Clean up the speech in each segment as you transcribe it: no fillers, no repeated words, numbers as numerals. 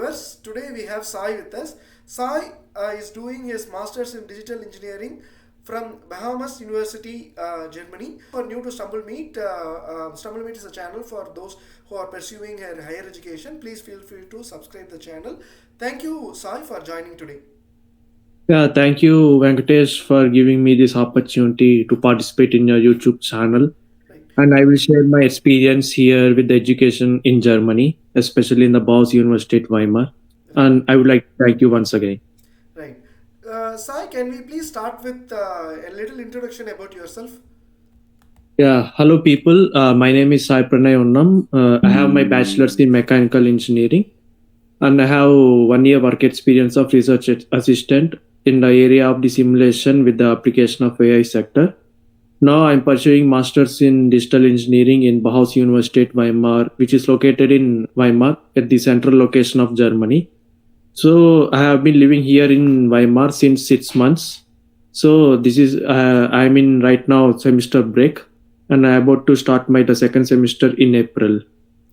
viewers. Today we have Sai with us. Sai is doing his Masters in Digital Engineering from Bauhaus University, Germany. For new to Stumble Meet, Stumble Meet is a channel for those who are pursuing their higher education. Please feel free to subscribe the channel. Thank you, Sai, for joining today. Yeah, thank you, Venkatesh, for giving me this opportunity to participate in your YouTube channel. Right. And I will share my experience here with the education in Germany, especially in the Bauhaus University at Weimar. Right. And I would like to thank you once again. Right. Sai, can we please start with a little introduction about yourself? Yeah, hello people. My name is Sai Pranay Onnam. I have my bachelor's in mechanical engineering, and I have 1 year work experience of research assistant in the area of the simulation with the application of AI sector. Now I'm pursuing masters in digital engineering in Bauhaus University at Weimar, which is located in Weimar at the central location of Germany. So I have been living here in Weimar since 6 months. So this is I'm in right now semester break, and I'm about to start my the second semester in April.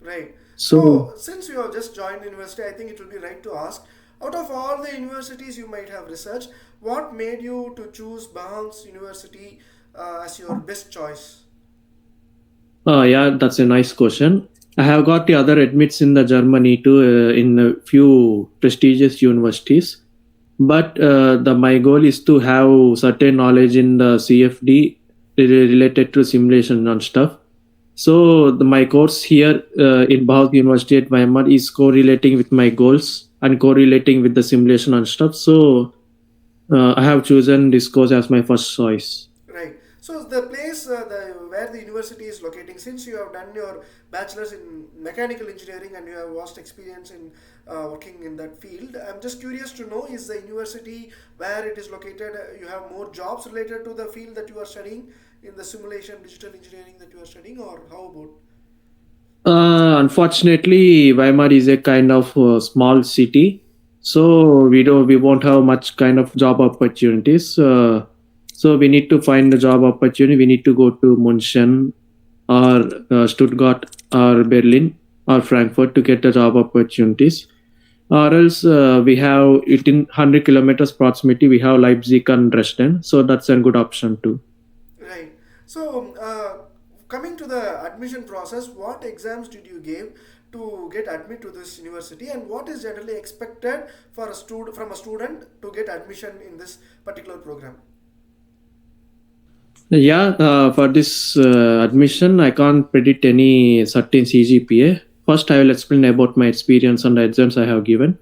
Right. So So, since you have just joined university, I think it will be right to ask, out of all the universities you might have researched, what made you to choose Bauhaus University as your best choice? yeah, that's a nice question. I have got the other admits in the Germany too in a few prestigious universities, but the my goal is to have certain knowledge in the CFD related to simulation and stuff. So my course here in Bauhaus University at Weimar is correlating with my goals and correlating with the simulation and stuff. So I have chosen this course as my first choice. Right. So the place where the university is locating, since you have done your bachelor's in mechanical engineering and you have vast experience in working in that field, I'm just curious to know, is the university where it is located, you have more jobs related to the field that you are studying in the simulation digital engineering that you are studying, or how about? Unfortunately, Weimar is a kind of small city, so we won't have much kind of job opportunities. So we need to find the job opportunity. We need to go to München or Stuttgart or Berlin or Frankfurt to get the job opportunities. Or else we have it in 100 kilometers proximity. We have Leipzig and Dresden, so that's a good option too. Right. So, coming to the admission process, what exams did you give to get admit to this university, and what is generally expected for a from a student to get admission in this particular program? Yeah, for this admission, I can't predict any certain CGPA. First, I will explain about my experience and the exams I have given.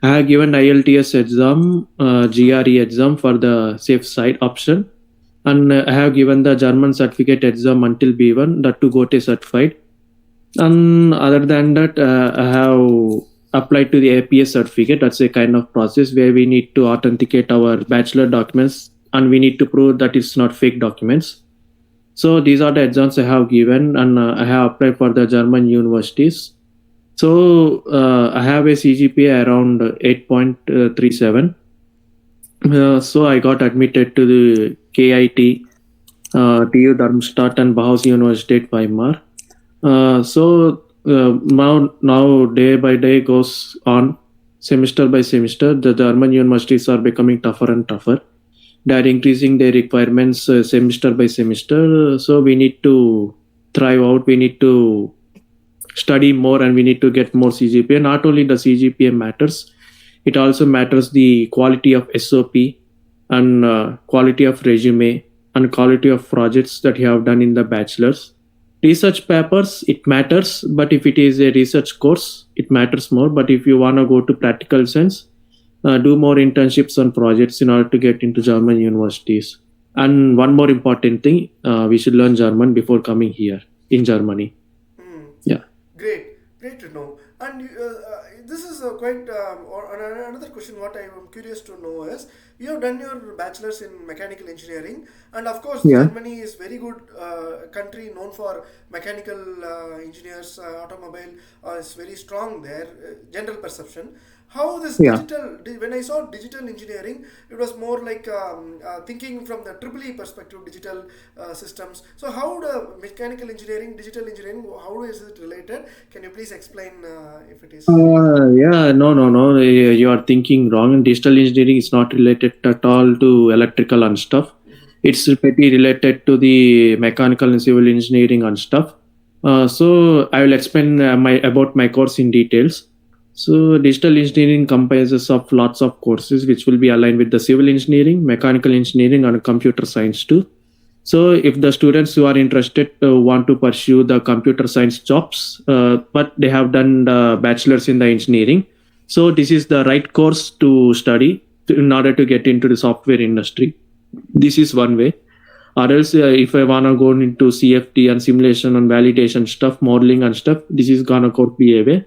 I have given IELTS exam, GRE exam for the safe side option, and I have given the German certificate exam until B1, that to go to certified. And other than that, I have applied to the APS certificate. That's a kind of process where we need to authenticate our bachelor documents and we need to prove that it's not fake documents. So these are the exams I have given, and I have applied for the German universities. So I have a CGPA around 8.37. So I got admitted to the KIT, TU Darmstadt, and Bauhaus University at Weimar. Now day by day goes on, semester by semester. The German universities are becoming tougher and tougher. They are increasing their requirements semester by semester. So we need to thrive out. We need to study more, and we need to get more CGPA. Not only the CGPA matters, it also matters the quality of SOP and quality of resume and quality of projects that you have done in the bachelor's. Research papers, it matters, but if it is a research course, it matters more. But if you want to go to practical sense, do more internships and projects in order to get into German universities. And one more important thing, we should learn German before coming here in Germany. Hmm. Yeah. Great to know. And this is quite, another question. What I am curious to know is, you have done your bachelor's in mechanical engineering, and of course, Yeah. Germany is very good country known for mechanical engineers. Automobile is very strong there. General perception. How this Yeah. when I saw digital engineering, it was more like thinking from the triple E perspective, digital systems. So how the digital engineering, how is it related? Can you please explain if it is? Yeah, no, no, no. You are thinking wrong. Digital engineering is not related at all to electrical and stuff. It's pretty related to the mechanical and civil engineering and stuff. So I will explain my about my course in details. So digital engineering comprises of lots of courses which will be aligned with the civil engineering, mechanical engineering, and computer science too. So, if the students who are interested want to pursue the computer science jobs, but they have done the bachelor's in the engineering, so this is the right course to study in order to get into the software industry. This is one way. Or else, if I wanna go into CFD and simulation and validation stuff, modeling and stuff, this is gonna could be a way.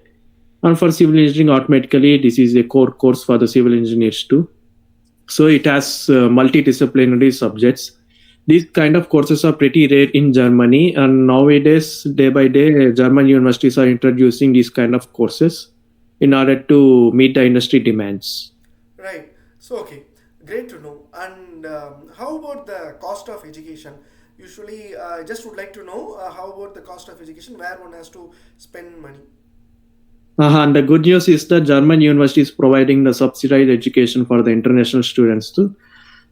And for civil engineering, automatically, this is a core course for the civil engineers too. So it has multidisciplinary subjects. These kind of courses are pretty rare in Germany, and nowadays, day by day, German universities are introducing these kind of courses in order to meet the industry demands. Right. So, okay, great to know. And how about the cost of education? Usually, I just would like to know how about the cost of education, where one has to spend money. And the good news is that German university is providing the subsidized education for the international students too.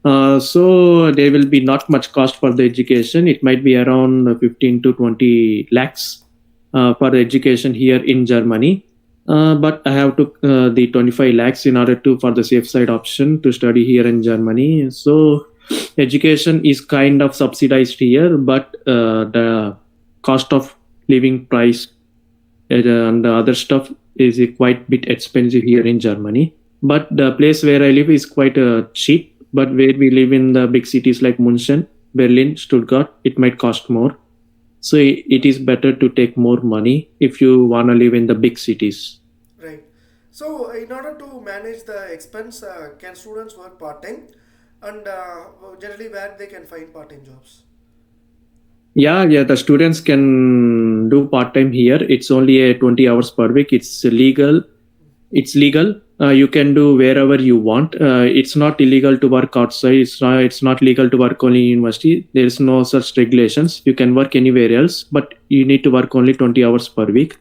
So there will be not much cost for the education. It might be around 15 to 20 lakhs for the education here in Germany. But I have took the 25 lakhs in order to for the safe side option to study here in Germany. So education is kind of subsidized here, but the cost of living price and the other stuff is quite bit expensive here in Germany. But the place where I live is quite cheap. But where we live in the big cities like München, Berlin, Stuttgart, it might cost more. So it is better to take more money if you want to live in the big cities. Right. So, in order to manage the expense, can students work part time? And generally, where they can find part time jobs? Yeah, yeah, the students can do part time here. It's only a 20 hours per week. It's legal. It's legal. You can do wherever you want. It's not illegal to work outside. It's not legal to work only in university. There is no such regulations. You can work anywhere else, but you need to work only 20 hours per week.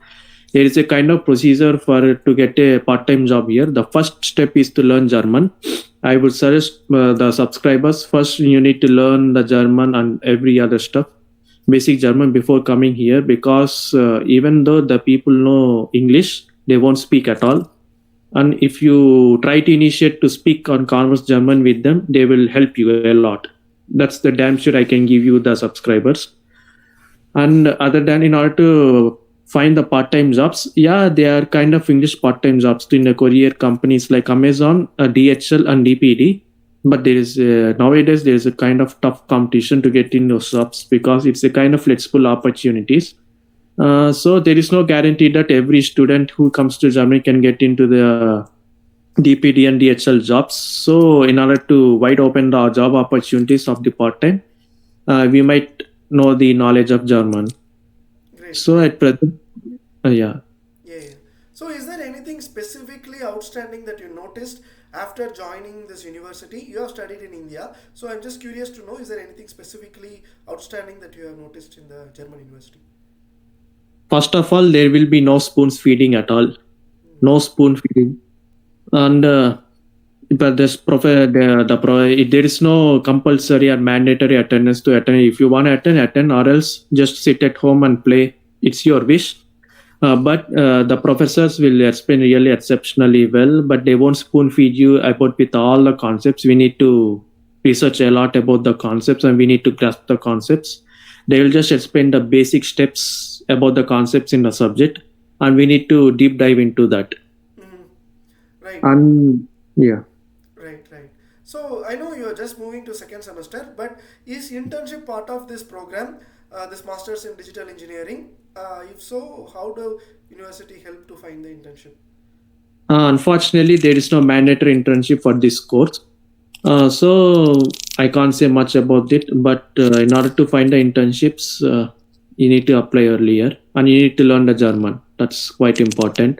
There is a kind of procedure for to get a part-time job here. The first step is to learn German. I would suggest the subscribers first you need to learn the German and every other stuff, basic German before coming here, because even though the people know English, they won't speak at all. And if you try to initiate to speak on converse German with them, they will help you a lot. That's the damn sure I can give you the subscribers. And other than in order to find the part-time jobs, yeah, they are kind of English part-time jobs in the courier companies like Amazon, DHL, and DPD. But there is nowadays there is a kind of tough competition to get in those jobs because it's a kind of flexible opportunities. So there is no guarantee that every student who comes to Germany can get into the DPD and DHL jobs. So in order to wide open the job opportunities of the part-time, we might know the knowledge of German. Great, So great. at present, yeah. Yeah, yeah. So, is there anything specifically outstanding that you noticed after joining this university? You have studied in India, so I'm just curious to know, is there anything specifically outstanding that you have noticed in the German university? First of all, there will be no spoons feeding at all. No spoon feeding. And but this there is no compulsory or mandatory attendance to attend. If you want to attend, attend, or else just sit at home and play. It's your wish. But the professors will explain really exceptionally well, but they won't spoon feed you about with all the concepts. We need to research a lot about the concepts and we need to grasp the concepts. They will just explain the basic steps about the concepts in the subject, and we need to deep dive into that. Mm-hmm. Right, And yeah. right, right. So I know you're just moving to second semester, but is internship part of this program, this Masters in Digital Engineering? If so, how do university help to find the internship? Unfortunately, there is no mandatory internship for this course. So I can't say much about it, but in order to find the internships, you need to apply earlier and you need to learn the German. That's quite important.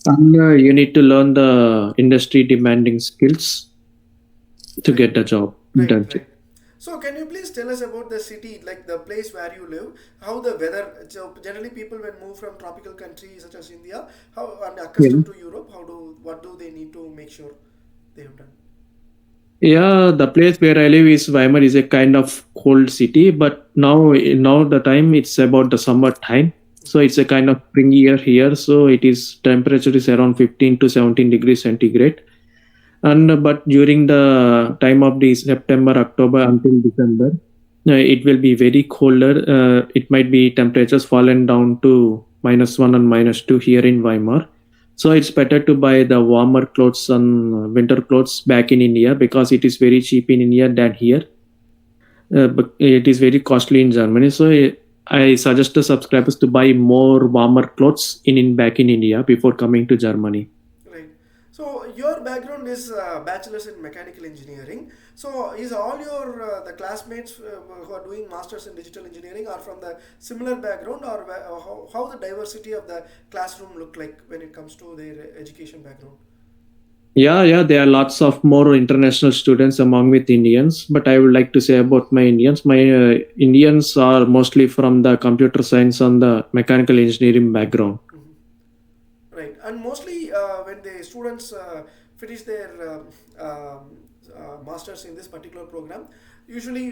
Mm. And you need to learn the industry demanding skills to Right, get the job right, internship. right. So can you please tell us about the city, like the place where you live, how the weather? So generally, people when move from tropical countries such as India, how and Yeah. accustomed to Europe, how do what do they need to make sure they have done? Yeah, the place where I live is Weimar is a kind of cold city, but now the time it's about the summer time. So it's a kind of spring year here. So it is temperature is around 15 to 17 degrees centigrade. And but during the time of the September, October until December, it will be very colder. It might be temperatures fallen down to -1 and -2 here in Weimar. So it's better to buy the warmer clothes and winter clothes back in India because it is very cheap in India than here. But it is very costly in Germany. So I suggest the subscribers to buy more warmer clothes in back in India before coming to Germany. Right. So your background is bachelor's in mechanical engineering. So is all your the classmates who are doing masters in digital engineering are from the similar background, or how the diversity of the classroom look like when it comes to their education background? Yeah, there are lots of more international students among with Indians. But I would like to say about my Indians. My Indians are mostly from the computer science and the mechanical engineering background. Mhm. Right, and mostly when the students finish their masters in this particular program, usually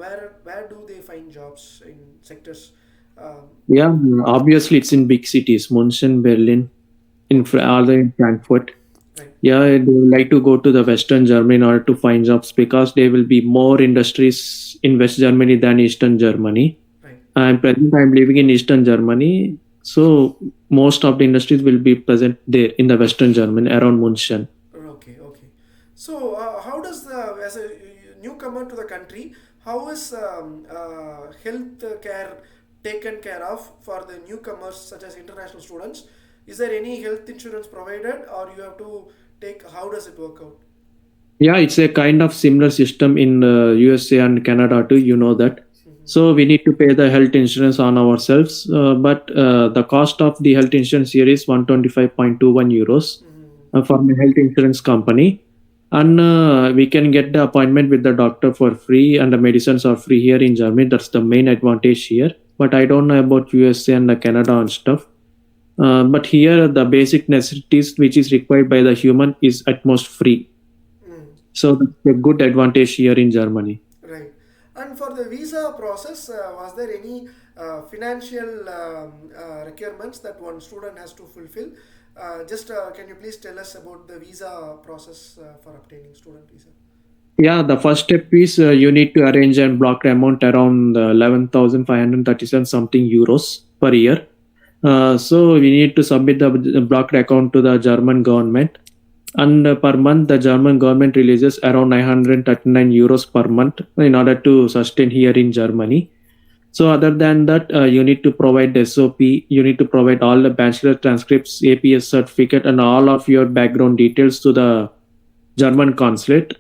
where do they find jobs in sectors? Um, Yeah, obviously it's in big cities, München, Berlin, okay, other in Frankfurt. right, Yeah, they would like to go to the Western Germany in order to find jobs because there will be more industries in West Germany than Eastern Germany. right. I'm living in Eastern Germany, so most of the industries will be present there in the Western Germany around München. Okay, okay. So, how does the as a newcomer to the country, how is health care taken care of for the newcomers, such as international students? Is there any health insurance provided, or you have to take? How does it work out? Yeah, it's a kind of similar system in USA and Canada too. You know that. So Mm-hmm. we need to pay the health insurance on ourselves, but the cost of the health insurance here is 125.21 euros Mm-hmm. for my health insurance company, and we can get the appointment with the doctor for free, and the medicines are free here in Germany. That's the main advantage here. But I don't know about USA and Canada and stuff. But here, the basic necessities which is required by the human is at most free. Mm. So that's a good advantage here in Germany. Right. And for the visa process, was there any financial requirements that one student has to fulfill? Just can you please tell us about the visa process for obtaining student visa? Yeah, the first step is you need to arrange and block amount around 11,537 something euros per year. So we need to submit the blocked account to the German government. And per month, the German government releases around 939 euros per month in order to sustain here in Germany. So other than that, you need to provide the SOP, you need to provide all the bachelor transcripts, APS certificate, and all of your background details to the German consulate.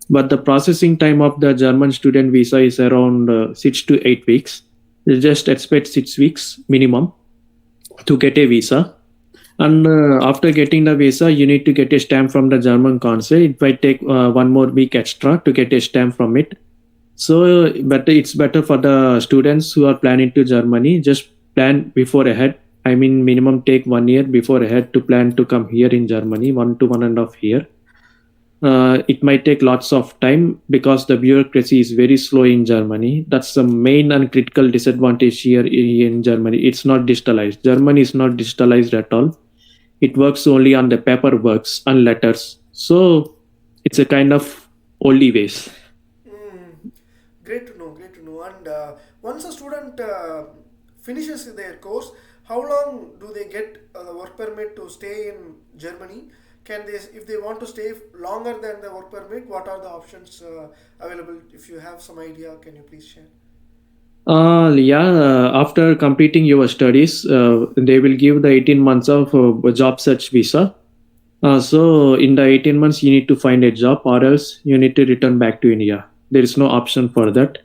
But the processing time of the German student visa is around 6 to 8 weeks. You just expect 6 weeks minimum to get a visa. And after getting the visa, you need to get a stamp from the German consulate. It might take 1 more week extra to get a stamp from it. So, but it's better for the students who are planning to Germany. Just plan before ahead. I mean, minimum take 1 year before ahead to plan to come here in Germany, 1 to 1.5 year. It might take lots of time because the bureaucracy is very slow in Germany. That's the main and critical disadvantage here in Germany. It's not digitalized. Germany is not digitalized at all. It works only on the paperworks and letters. So it's a kind of oldie ways. Mm, great to know, great to know. And once a student finishes their course, how long do they get the work permit to stay in Germany? Can they, if they want to stay longer than the work permit, what are the options available? If you have some idea, can you please share? Yeah, after completing your studies, they will give the 18 months of job search visa. So in the 18 months, you need to find a job or else you need to return back to India. There is no option for that.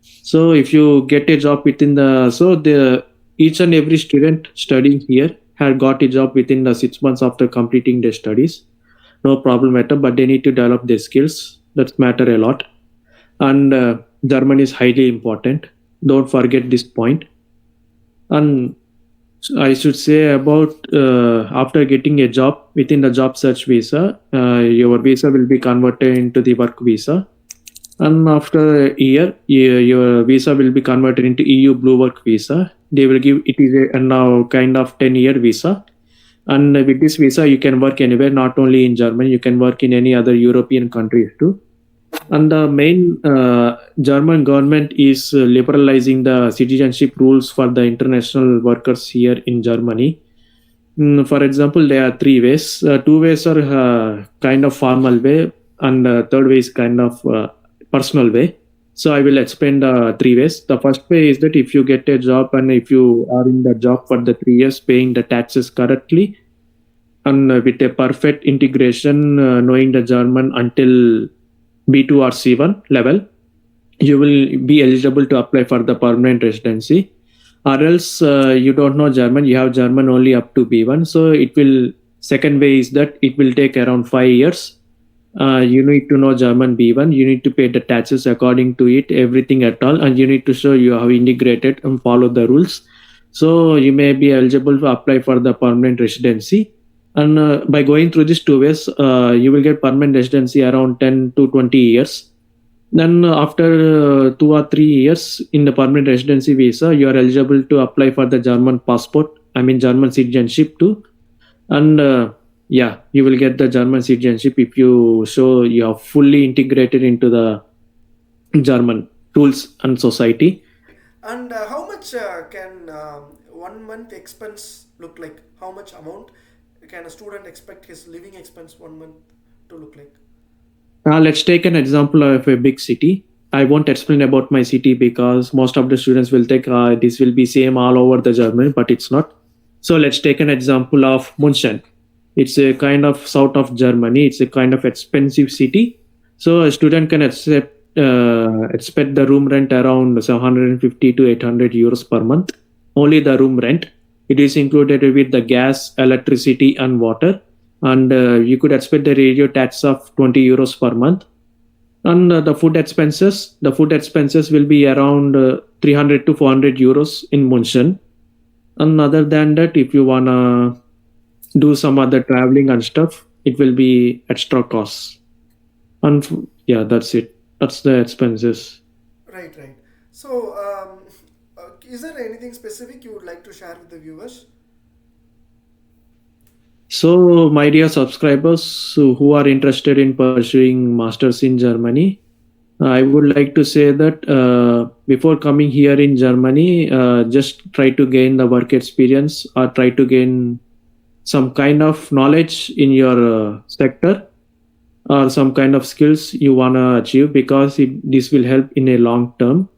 So if you get a job within the each and every student studying here had got a job within the 6 months after completing their studies. No problem at all, but they need to develop their skills. That matter a lot. And German is highly important. Don't forget this point. And I should say about after getting a job within the job search visa, your visa will be converted into the work visa. And after a year, your visa will be converted into EU Blue Work Visa. They will give it is a now kind of 10-year visa. And with this visa, you can work anywhere, not only in Germany, you can work in any other European countries too. And the main German government is liberalizing the citizenship rules for the international workers here in Germany. For example, there are three ways. Two ways are kind of formal way, and third way is kind of personal way. So I will explain the three ways. The first way is that if you get a job and if you are in the job for the 3 years, paying the taxes correctly, and with a perfect integration, knowing the German until B2 or C1 level, you will be eligible to apply for the permanent residency. Or else you don't know German, you have German only up to B1. So it will, second way is that it will take around 5 years. You need to know German B1, you need to pay the taxes according to it, everything at all, and you need to show you have integrated and follow the rules. So you may be eligible to apply for the permanent residency. And by going through these two ways, you will get permanent residency around 10 to 20 years. Then after 2 or 3 years in the permanent residency visa, you are eligible to apply for the German passport. I mean German citizenship too. And yeah, you will get the German citizenship if you show you are fully integrated into the German rules and society. And how much can 1 month expense look like? How much amount can a student expect his living expense 1 month to look like? Let's take an example of a big city. I won't explain about my city because most of the students will think this will be same all over the Germany, but it's not. So let's take an example of München. It's a kind of south of Germany. It's a kind of expensive city. So a student can expect the room rent around 750 to 800 euros per month. Only the room rent. It is included with the gas, electricity, and water. And you could expect the radio tax of 20 euros per month. And the food expenses will be around 300 to 400 euros in München. And other than that, if you wanna do some other traveling and stuff, it will be extra costs. And yeah, that's it. That's the expenses. Right, right. So, is there anything specific you would like to share with the viewers? So, my dear subscribers who are interested in pursuing masters in Germany, I would like to say that before coming here in Germany, just try to gain the work experience or try to gain some kind of knowledge in your sector or some kind of skills you want to achieve because this will help in a long term.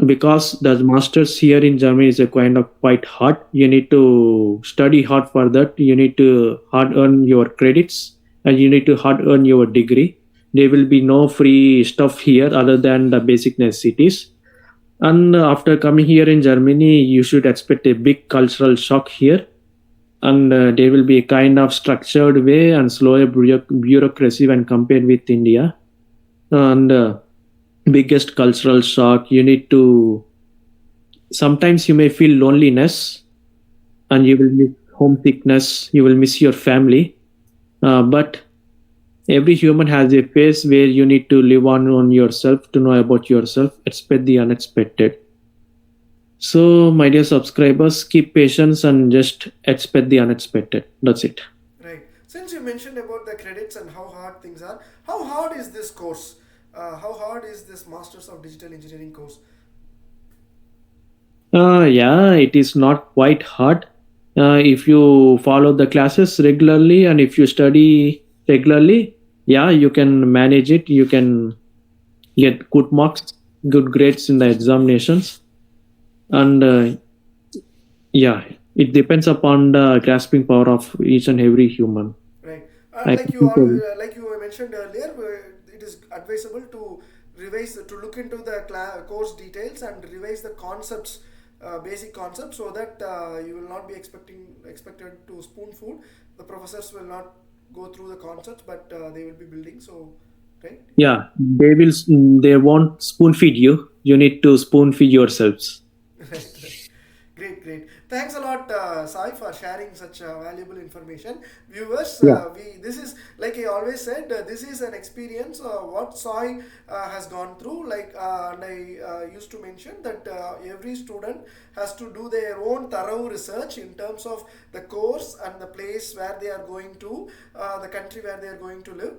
Because the masters here in Germany is a kind of quite hard. You need to study hard for that. You need to hard earn your credits and you need to hard earn your degree. There will be no free stuff here other than the basic necessities. And after coming here in Germany, you should expect a big cultural shock here. And there will be a kind of structured way and slower bureaucracy when compared with India. And biggest cultural shock, you need to sometimes you may feel loneliness and you will miss homesickness, you will miss your family. But every human has a phase where you need to live on yourself, to know about yourself, expect the unexpected. So, my dear subscribers, keep patience and just expect the unexpected. That's it. Right. Since you mentioned about the credits and how hard things are, how hard is this course? How hard is this Masters of Digital Engineering course? Yeah, it is not quite hard. If you follow the classes regularly and if you study regularly, yeah, you can manage it. You can get good marks, good grades in the examinations. And yeah, it depends upon the grasping power of each and every human. Right. I think so. Like you mentioned earlier, it is advisable to revise to look into the course details and revise the concepts, basic concepts, so that you will not be expected to spoon food. The professors will not go through the concepts, but they will be building. So, right? Yeah, they won't spoon feed you. You need to spoon feed yourselves. Right, right. Great, great. Thanks a lot, Sai, for sharing such valuable information. Viewers, Yeah. we this is like I always said, this is an experience what Sai has gone through. And I used to mention that every student has to do their own thorough research in terms of the course and the place where they are going to, the country where they are going to live,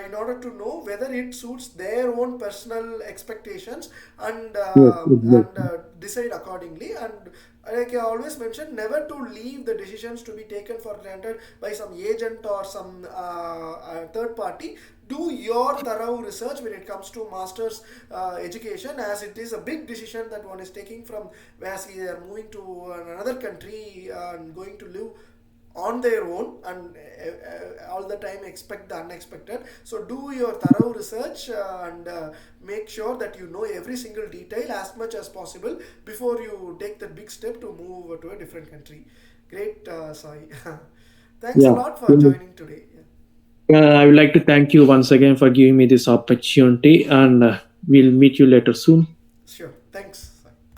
in order to know whether it suits their own personal expectations and Yes, exactly. decide accordingly. And like I always mention, never to leave the decisions to be taken for granted by some agent or some third party. Do your thorough research when it comes to master's education, as it is a big decision that one is taking from where they are moving to another country and going to live on their own, and all the time expect the unexpected. So do your thorough research and make sure that you know every single detail as much as possible before you take that big step to move to a different country. Great, Sai. Thanks a Yeah. lot for joining today. Yeah. I would like to thank you once again for giving me this opportunity, and we'll meet you later soon. Sure.